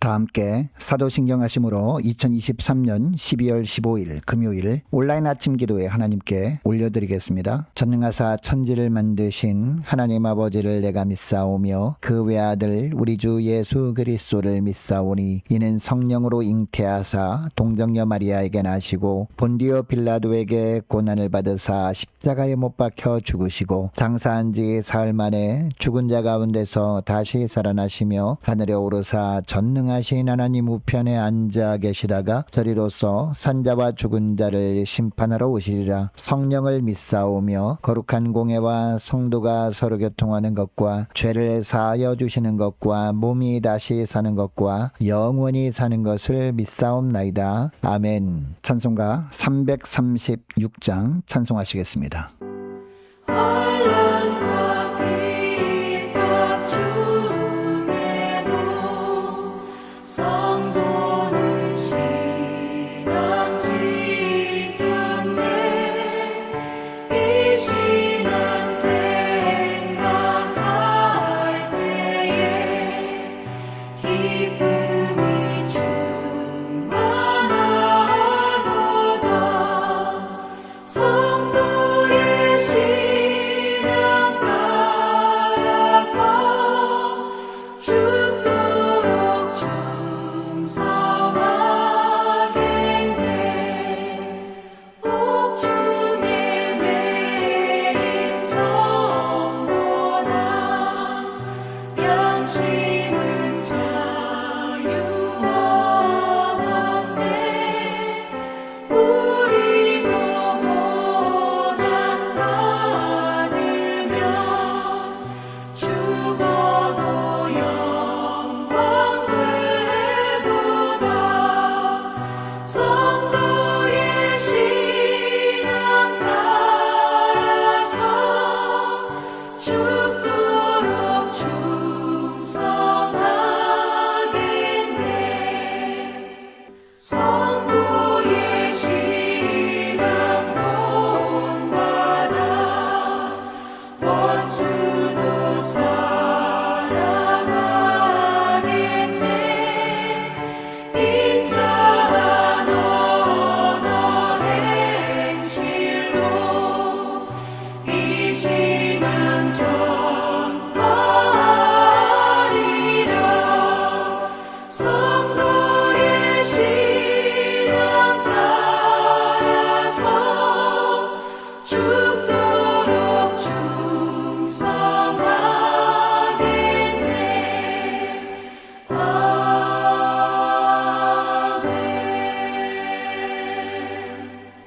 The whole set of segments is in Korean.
다 함께 사도신경 하심으로 2023년 12월 15일 금요일 온라인 아침 기도에 하나님께 올려드리겠습니다. 전능하사 천지를 만드신 하나님 아버지를 내가 믿사오며 그 외아들 우리 주 예수 그리스도를 믿사오니 이는 성령으로 잉태하사 동정녀 마리아에게 나시고 본디오 빌라도에게 고난을 받으사 십자가에 못 박혀 죽으시고 장사한 지 사흘 만에 죽은 자 가운데서 다시 살아나시며 하늘에 오르사 전능하신 하나님 우편에 앉아 계시다가 저리로서 산자와 죽은 자를 심판하러 오시리라. 성령을 믿사오며 거룩한 공예와 성도가 서로 교통하는 것과 죄를 사하여 주시는 것과 몸이 다시 사는 것과 영원히 사는 것을 믿사옵나이다. 아멘. 찬송가 336장 찬송하시겠습니다.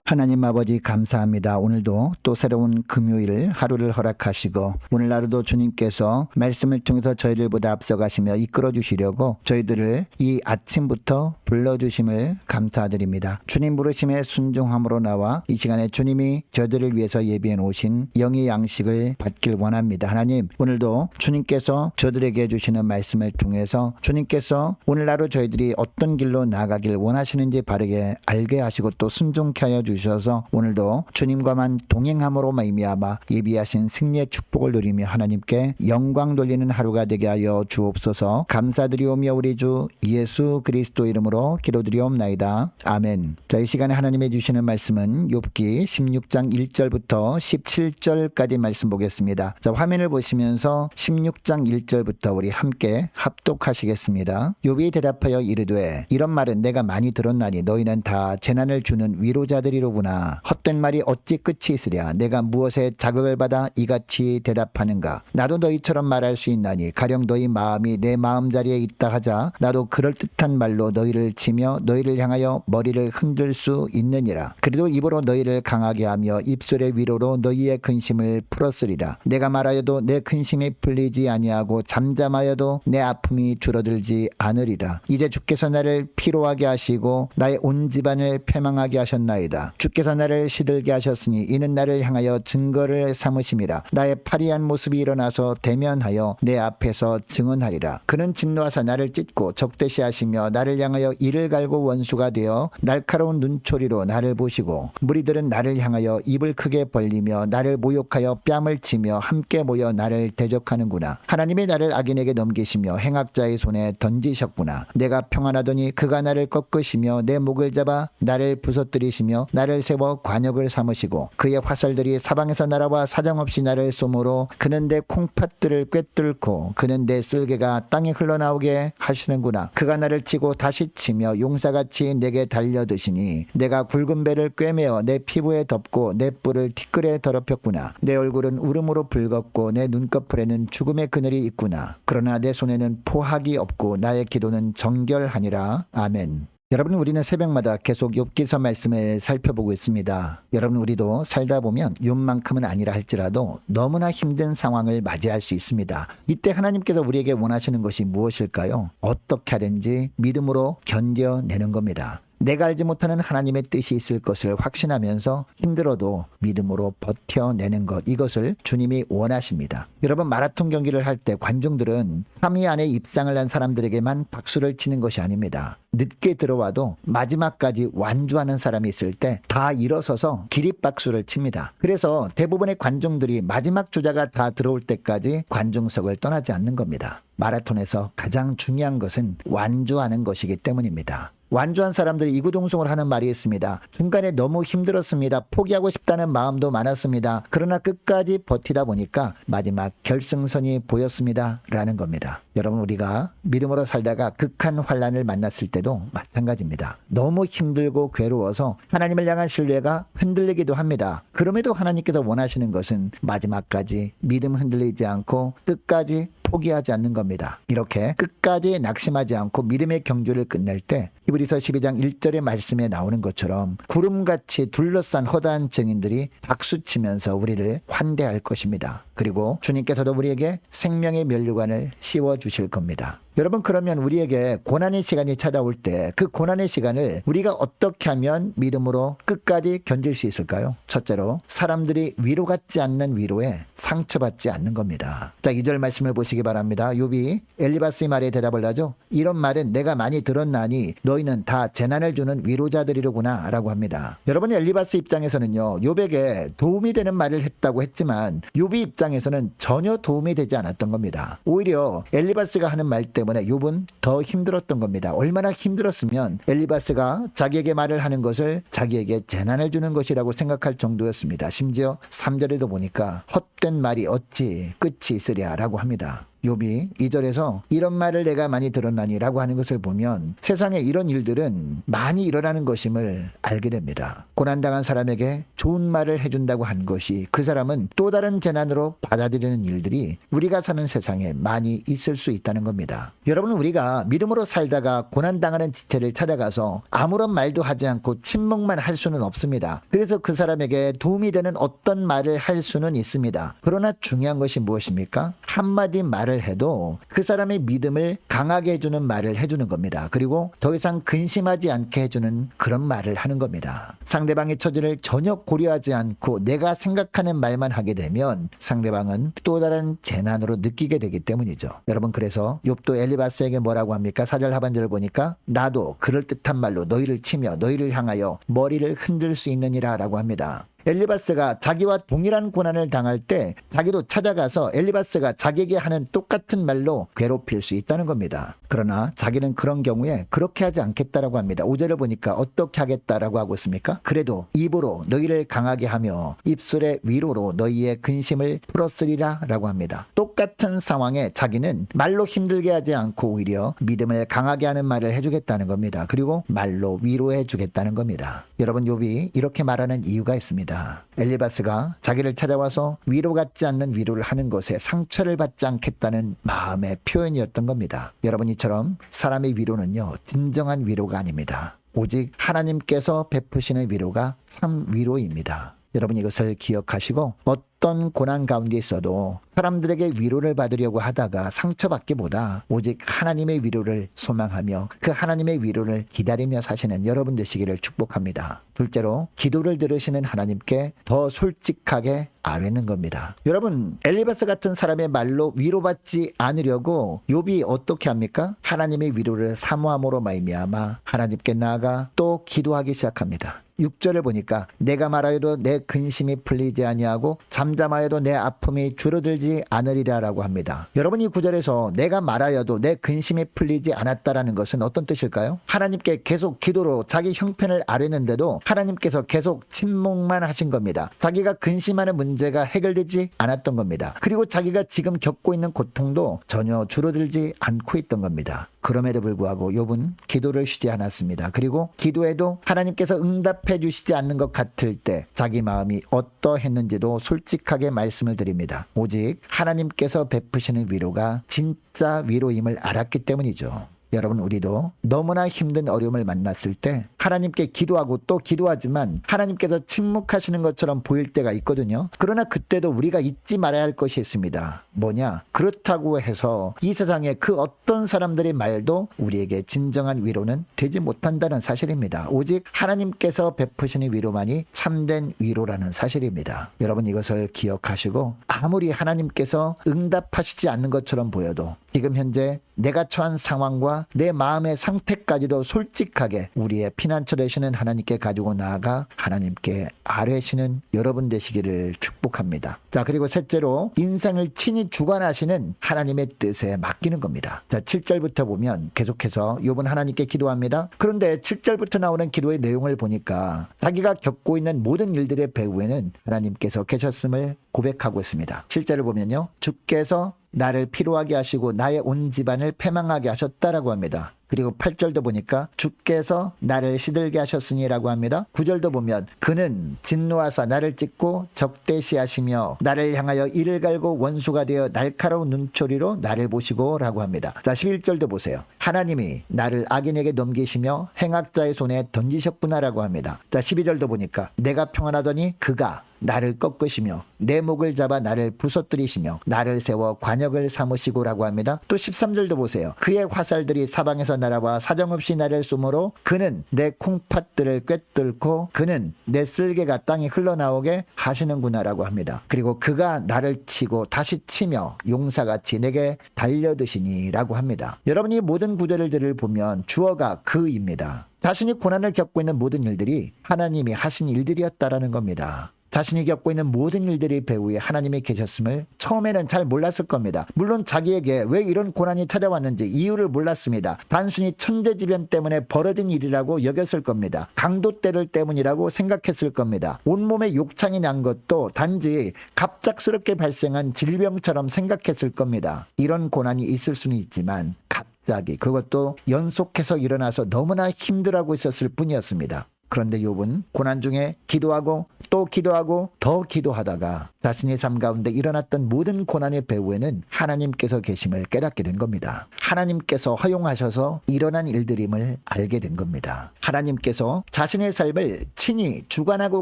하나님 아버지 감사합니다. 오늘도 또 새로운 금요일 하루를 허락하시고 오늘 하루도 주님께서 말씀을 통해서 저희들보다 앞서가시며 이끌어 주시려고 저희들을 이 아침부터 불러주심을 감사드립니다. 주님 부르심에 순종함으로 나와 이 시간에 주님이 저희들을 위해서 예비해 놓으신 영의 양식을 받길 원합니다. 하나님, 오늘도 주님께서 저들에게 주시는 말씀을 통해서 주님께서 오늘 하루 저희들이 어떤 길로 나아가길 원하시는지 바르게 알게 하시고 또 순종케 하여 주셔서 오늘도 주님과만 동행함으로 말미암아 예비하신 승리의 축복을 누리며 하나님께 영광 돌리는 하루가 되게 하여 주옵소서. 감사드리오며 우리 주 예수 그리스도 이름으로 기도드리옵나이다. 아멘. 자, 이 시간에 하나님이 주시는 말씀은 욥기 16장 1절부터 17절까지 말씀 보겠습니다. 자, 화면을 보시면서 16장 1절부터 우리 함께 합독하시겠습니다. 욥이 대답하여 이르되 이런 말은 내가 많이 들었나니 너희는 다 재난을 주는 위로자들이로구나. 헛된 말이 어찌 끝이 있으랴. 내가 무엇에 자극을 받아 이같이 대답하는가. 나도 너희처럼 말할 수 있나니 가령 너희 마음이 내 마음자리에 있다 하자 나도 그럴듯한 말로 너희를 치며 너희를 향하여 머리를 흔들 수 있느니라. 그래도 입으로 너희를 강하게 하며 입술의 위로로 너희의 근심을 풀었으리라. 내가 말하여도 내 근심이 풀리지 아니하고 잠잠하여도 내 아픔이 줄어들지 않으리라. 이제 주께서 나를 피로하게 하시고 나의 온 집안을 패망하게 하셨나이다. 주께서 나를 시들게 하셨으니 이는 나를 향하여 증거를 삼으심이라. 나의 파리한 모습이 일어나서 대면하여 내 앞에서 증언하리라. 그는 진노하사 나를 찢고 적대시하시며 나를 향하여 이를 갈고 원수가 되어 날카로운 눈초리로 나를 보시고 무리들은 나를 향하여 입을 크게 벌리며 나를 모욕하여 뺨을 치며 함께 모여 나를 대적하는구나. 하나님이 나를 악인에게 넘기시며 행악자의 손에 던지셨구나. 내가 평안하더니 그가 나를 꺾으시며 내 목을 잡아 나를 부서뜨리시며 나를 세워 관역을 삼으시고 그의 화살들이 사방에서 날아와 사정없이 나를 쏘므로 그는 내 콩팥들을 꿰뚫고 그는 내 쓸개가 땅에 흘러나오게 하시는구나. 그가 나를 치고 다시 치며 용사같이 내게 달려드시니 내가 굵은 배를 꿰매어 내 피부에 덮고 내 뿔을 티끌에 더럽혔구나. 내 얼굴은 울음으로 붉었고 내 눈꺼풀에는 죽음의 그늘이 있구나. 그러나 내 손에는 포학이 없고 나의 기도는 정결하니라. 아멘. 여러분, 우리는 새벽마다 계속 욥기서 말씀을 살펴보고 있습니다. 여러분, 우리도 살다 보면 욥만큼은 아니라 할지라도 너무나 힘든 상황을 맞이할 수 있습니다. 이때 하나님께서 우리에게 원하시는 것이 무엇일까요? 어떻게 하든지 믿음으로 견뎌내는 겁니다. 내가 알지 못하는 하나님의 뜻이 있을 것을 확신하면서 힘들어도 믿음으로 버텨내는 것, 이것을 주님이 원하십니다. 여러분, 마라톤 경기를 할 때 관중들은 3위 안에 입상을 한 사람들에게만 박수를 치는 것이 아닙니다. 늦게 들어와도 마지막까지 완주하는 사람이 있을 때 다 일어서서 기립박수를 칩니다. 그래서 대부분의 관중들이 마지막 주자가 다 들어올 때까지 관중석을 떠나지 않는 겁니다. 마라톤에서 가장 중요한 것은 완주하는 것이기 때문입니다. 완주한 사람들이 이구동성을 하는 말이 있습니다. 중간에 너무 힘들었습니다. 포기하고 싶다는 마음도 많았습니다. 그러나 끝까지 버티다 보니까 마지막 결승선이 보였습니다. 라는 겁니다. 여러분, 우리가 믿음으로 살다가 극한 환난을 만났을 때도 마찬가지입니다. 너무 힘들고 괴로워서 하나님을 향한 신뢰가 흔들리기도 합니다. 그럼에도 하나님께서 원하시는 것은 마지막까지 믿음 흔들리지 않고 끝까지 포기하지 않는 겁니다. 이렇게 끝까지 낙심하지 않고 믿음의 경주를 끝낼 때 히브리서 12장 1절의 말씀에 나오는 것처럼 구름같이 둘러싼 허다한 증인들이 박수치면서 우리를 환대할 것입니다. 그리고 주님께서도 우리에게 생명의 면류관을 씌워주실 겁니다. 여러분, 그러면 우리에게 고난의 시간이 찾아올 때 그 고난의 시간을 우리가 어떻게 하면 믿음으로 끝까지 견딜 수 있을까요? 첫째로 사람들이 위로받지 않는 위로에 상처받지 않는 겁니다. 자, 2절 말씀을 보시기 바랍니다. 욥이 엘리바스의 말에 대답을 하죠. 이런 말은 내가 많이 들었나니 너희는 다 재난을 주는 위로자들이로구나 라고 합니다. 여러분, 엘리바스 입장에서는요, 욥에게 도움이 되는 말을 했다고 했지만 욥의 입장에서는 전혀 도움이 되지 않았던 겁니다. 오히려 엘리바스가 하는 말 때문에 욥은 더 힘들었던 겁니다. 얼마나 힘들었으면 엘리바스가 자기에게 말을 하는 것을 자기에게 재난을 주는 것이라고 생각할 정도였습니다. 심지어 3절에도 보니까 헛된 말이 어찌 끝이 있으랴 라고 합니다. 욥이 2절에서 이런 말을 내가 많이 들었나니 라고 하는 것을 보면 세상에 이런 일들은 많이 일어나는 것임을 알게 됩니다. 고난당한 사람에게 좋은 말을 해준다고 한 것이 그 사람은 또 다른 재난으로 받아들이는 일들이 우리가 사는 세상에 많이 있을 수 있다는 겁니다. 여러분, 우리가 믿음으로 살다가 고난당하는 지체를 찾아가서 아무런 말도 하지 않고 침묵만 할 수는 없습니다. 그래서 그 사람에게 도움이 되는 어떤 말을 할 수는 있습니다. 그러나 중요한 것이 무엇입니까? 한마디 말을 해도 그 사람의 믿음을 강하게 해주는 말을 해주는 겁니다. 그리고 더 이상 근심하지 않게 해주는 그런 말을 하는 겁니다. 상대방의 처지를 전혀 고려하지 않고 내가 생각하는 말만 하게 되면 상대방은 또 다른 재난으로 느끼게 되기 때문이죠. 여러분, 그래서 욥도 엘리바스에게 뭐라고 합니까? 4절 하반절을 보니까 나도 그럴듯한 말로 너희를 치며 너희를 향하여 머리를 흔들 수 있느니라 라고 합니다. 엘리바스가 자기와 동일한 고난을 당할 때 자기도 찾아가서 엘리바스가 자기에게 하는 똑같은 말로 괴롭힐 수 있다는 겁니다. 그러나 자기는 그런 경우에 그렇게 하지 않겠다라고 합니다. 5절을 보니까 어떻게 하겠다라고 하고 있습니까? 그래도 입으로 너희를 강하게 하며 입술의 위로로 너희의 근심을 풀었으리라 라고 합니다. 똑같은 상황에 자기는 말로 힘들게 하지 않고 오히려 믿음을 강하게 하는 말을 해주겠다는 겁니다. 그리고 말로 위로해 주겠다는 겁니다. 여러분, 욥이 이렇게 말하는 이유가 있습니다. 엘리바스가 자기를 찾아와서 위로 같지 않는 위로를 하는 것에 상처를 받지 않겠다는 마음의 표현이었던 겁니다. 여러분, 이처럼 사람의 위로는요, 진정한 위로가 아닙니다. 오직 하나님께서 베푸시는 위로가 참 위로입니다. 여러분 이것을 기억하시고 어떤 고난 가운데 있어도 사람들에게 위로를 받으려고 하다가 상처받기보다 오직 하나님의 위로를 소망하며 그 하나님의 위로를 기다리며 사시는 여러분 되시기를 축복합니다. 둘째로 기도를 들으시는 하나님께 더 솔직하게 아뢰는 겁니다. 여러분 엘리바스 같은 사람의 말로 위로받지 않으려고 욥이 어떻게 합니까? 하나님의 위로를 사모함으로 말미암아 하나님께 나아가 또 기도하기 시작합니다. 6절을 보니까 내가 말하여도 내 근심이 풀리지 아니하고 잠잠하여도 내 아픔이 줄어들지 않으리라라고 합니다. 여러분 이 구절에서 내가 말하여도 내 근심이 풀리지 않았다라는 것은 어떤 뜻일까요? 하나님께 계속 기도로 자기 형편을 아뢰는데도 하나님께서 계속 침묵만 하신 겁니다. 자기가 근심하는 문제가 해결되지 않았던 겁니다. 그리고 자기가 지금 겪고 있는 고통도 전혀 줄어들지 않고 있던 겁니다. 그럼에도 불구하고 욥은 기도를 쉬지 않았습니다. 그리고 기도에도 하나님께서 응답해 주시지 않는 것 같을 때 자기 마음이 어떠했는지도 솔직하게 말씀을 드립니다. 오직 하나님께서 베푸시는 위로가 진짜 위로임을 알았기 때문이죠. 여러분 우리도 너무나 힘든 어려움을 만났을 때 하나님께 기도하고 또 기도하지만 하나님께서 침묵하시는 것처럼 보일 때가 있거든요. 그러나 그때도 우리가 잊지 말아야 할 것이 있습니다. 뭐냐? 그렇다고 해서 이 세상에 그 어떤 사람들의 말도 우리에게 진정한 위로는 되지 못한다는 사실입니다. 오직 하나님께서 베푸시는 위로만이 참된 위로라는 사실입니다. 여러분 이것을 기억하시고 아무리 하나님께서 응답하시지 않는 것처럼 보여도 지금 현재 내가 처한 상황과 내 마음의 상태까지도 솔직하게 우리의 피난처 되시는 하나님께 가지고 나아가 하나님께 아뢰시는 여러분 되시기를 축복합니다. 자, 그리고 셋째로 인생을 친히 주관하시는 하나님의 뜻에 맡기는 겁니다. 자, 7절부터 보면 계속해서 욥은 하나님께 기도합니다. 그런데 7절부터 나오는 기도의 내용을 보니까 자기가 겪고 있는 모든 일들의 배후에는 하나님께서 계셨음을 고백하고 있습니다. 7절을 보면요, 주께서 나를 피로하게 하시고 나의 온 집안을 패망하게 하셨다라고 합니다. 그리고 8절도 보니까 주께서 나를 시들게 하셨으니라고 합니다. 9절도 보면 그는 진노하사 나를 찢고 적대시하시며 나를 향하여 이를 갈고 원수가 되어 날카로운 눈초리로 나를 보시고 라고 합니다. 자, 11절도 보세요. 하나님이 나를 악인에게 넘기시며 행악자의 손에 던지셨구나라고 합니다. 자, 12절도 보니까 내가 평안하더니 그가 나를 꺾으시며 내 목을 잡아 나를 부서뜨리시며 나를 세워 관역을 삼으시고라고 합니다. 또 13절도 보세요. 그의 화살들이 사방에서 날아와 사정없이 나를 쏘므로 그는 내 콩팥들을 꿰뚫고 그는 내 쓸개가 땅에 흘러나오게 하시는구나라고 합니다. 그리고 그가 나를 치고 다시 치며 용사같이 내게 달려드시니라고 합니다. 여러분이 모든 구절들을 보면 주어가 그입니다. 자신이 고난을 겪고 있는 모든 일들이 하나님이 하신 일들이었다라는 겁니다. 자신이 겪고 있는 모든 일들이 배후에 하나님이 계셨음을 처음에는 잘 몰랐을 겁니다. 물론 자기에게 왜 이런 고난이 찾아왔는지 이유를 몰랐습니다. 단순히 천재지변 때문에 벌어진 일이라고 여겼을 겁니다. 강도때를 때문이라고 생각했을 겁니다. 온몸에 욕창이 난 것도 단지 갑작스럽게 발생한 질병처럼 생각했을 겁니다. 이런 고난이 있을 수는 있지만 갑자기 그것도 연속해서 일어나서 너무나 힘들어하고 있었을 뿐이었습니다. 그런데 욥은 고난 중에 기도하고 또 기도하고 더 기도하다가 자신의 삶 가운데 일어났던 모든 고난의 배후에는 하나님께서 계심을 깨닫게 된 겁니다. 하나님께서 허용하셔서 일어난 일들임을 알게 된 겁니다. 하나님께서 자신의 삶을 친히 주관하고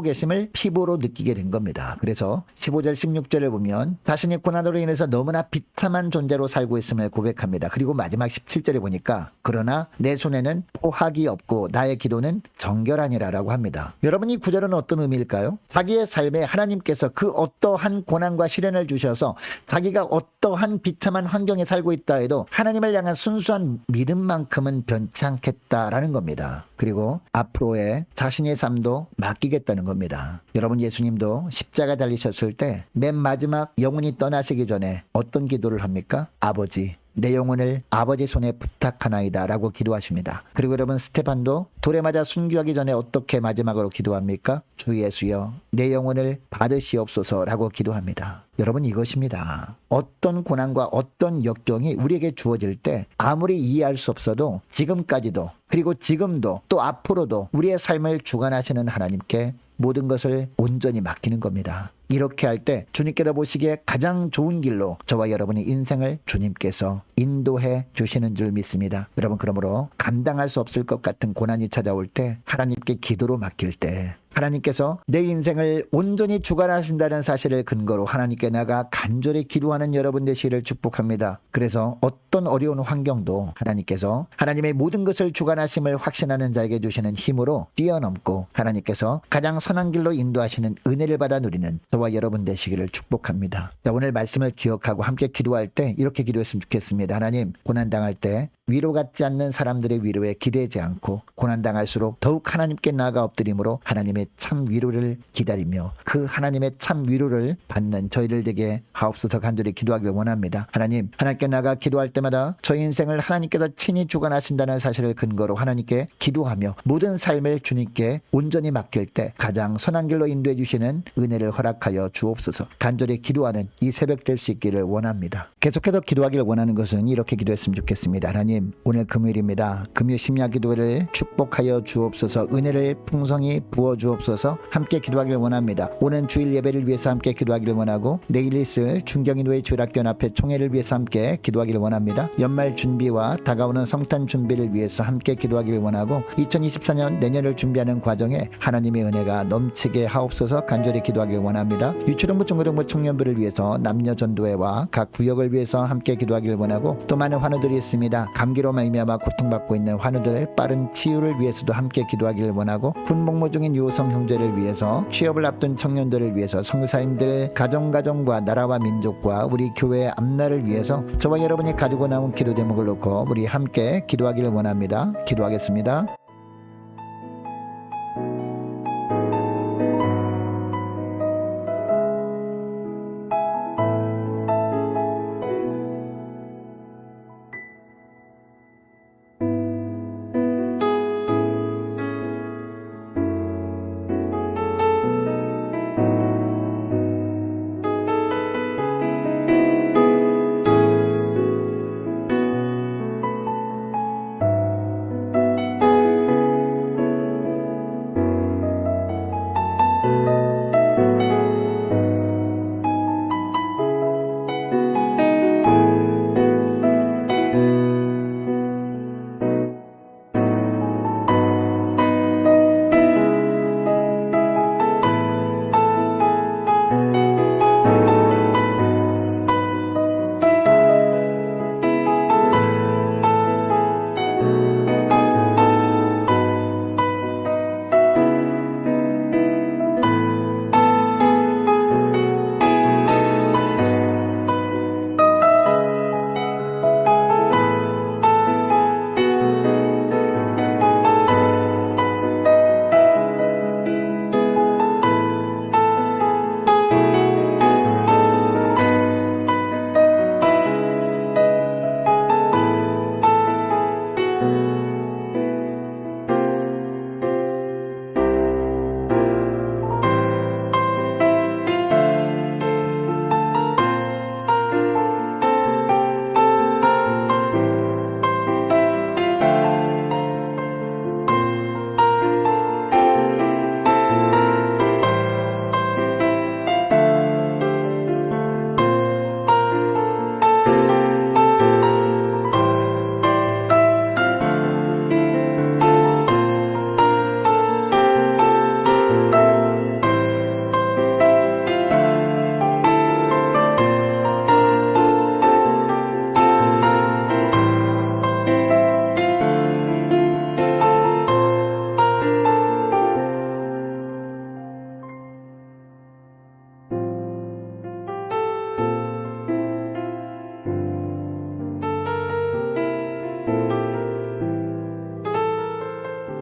계심을 피부로 느끼게 된 겁니다. 그래서 15절 16절을 보면 자신의 고난으로 인해서 너무나 비참한 존재로 살고 있음을 고백합니다. 그리고 마지막 17절에 보니까 그러나 내 손에는 포학이 없고 나의 기도는 정결하니라라고 합니다. 여러분 이 구절은 어떤 의미일까요? 자기의 삶에 하나님께서 그 어떠한 고난과 시련을 주셔서 자기가 어떠한 비참한 환경에 살고 있다 해도 하나님을 향한 순수한 믿음만큼은 변치 않겠다라는 겁니다. 그리고 앞으로의 자신의 삶도 맡기겠다는 겁니다. 여러분 예수님도 십자가 달리셨을 때 맨 마지막 영혼이 떠나시기 전에 어떤 기도를 합니까? 아버지 내 영혼을 아버지 손에 부탁하나이다 라고 기도하십니다. 그리고 여러분 스테반도 돌에 맞아 순교하기 전에 어떻게 마지막으로 기도합니까? 주 예수여 내 영혼을 받으시옵소서 라고 기도합니다. 여러분 이것입니다. 어떤 고난과 어떤 역경이 우리에게 주어질 때 아무리 이해할 수 없어도 지금까지도 그리고 지금도 또 앞으로도 우리의 삶을 주관하시는 하나님께 모든 것을 온전히 맡기는 겁니다. 이렇게 할 때 주님께서 보시기에 가장 좋은 길로 저와 여러분의 인생을 주님께서 인도해 주시는 줄 믿습니다. 여러분 그러므로 감당할 수 없을 것 같은 고난이 찾아올 때 하나님께 기도로 맡길 때 하나님께서 내 인생을 온전히 주관하신다는 사실을 근거로 하나님께 나가 간절히 기도하는 여러분 되시기를 축복합니다. 그래서 어떤 어려운 환경도 하나님께서 하나님의 모든 것을 주관하심을 확신하는 자에게 주시는 힘으로 뛰어넘고 하나님께서 가장 선한 길로 인도하시는 은혜를 받아 누리는 저와 여러분 되시기를 축복합니다. 자, 오늘 말씀을 기억하고 함께 기도할 때 이렇게 기도했으면 좋겠습니다. 하나님, 고난당할 때 위로받지 않는 사람들의 위로에 기대지 않고 고난당할수록 더욱 하나님께 나아가 엎드림으로 하나님의 참 위로를 기다리며 그 하나님의 참 위로를 받는 저희들 되게 하옵소서 간절히 기도하기를 원합니다. 하나님, 하나님께 나아가 기도할 때마다 저희 인생을 하나님께서 친히 주관하신다는 사실을 근거로 하나님께 기도하며 모든 삶을 주님께 온전히 맡길 때 가장 선한 길로 인도해 주시는 은혜를 허락하여 주옵소서. 간절히 기도하는 이 새벽 될 수 있기를 원합니다. 계속해서 기도하기를 원하는 것은 이렇게 기도했으면 좋겠습니다. 하나님, 오늘 금요일입니다. 금요 심야 기도를 축복하여 주옵소서. 은혜를 풍성히 부어 주옵소서. 함께 기도하기를 원합니다. 오는 주일 예배를 위해서 함께 기도하기를 원하고 내일 있을 중경인후의 주일학교 앞에 총회를 위해서 함께 기도하기를 원합니다. 연말 준비와 다가오는 성탄 준비를 위해서 함께 기도하기를 원하고 2024년 내년을 준비하는 과정에 하나님의 은혜가 넘치게 하옵소서 간절히 기도하기를 원합니다. 유초등부 중고등부 청년부를 위해서 남녀전도회와 각 구역을 위해서 함께 기도하기를 원하고 또 많은 환우들이 있습니다. 감기로 말미암아 고통받고 있는 환우들 빠른 치유를 위해서도 함께 기도하기를 원하고 군복무 중인 유호성 형제를 위해서 취업을 앞둔 청년들을 위해서 선교사님들 가정과 나라와 민족과 우리 교회의 앞날을 위해서 저와 여러분이 가지고 나온 기도 제목을 놓고 우리 함께 기도하기를 원합니다. 기도하겠습니다.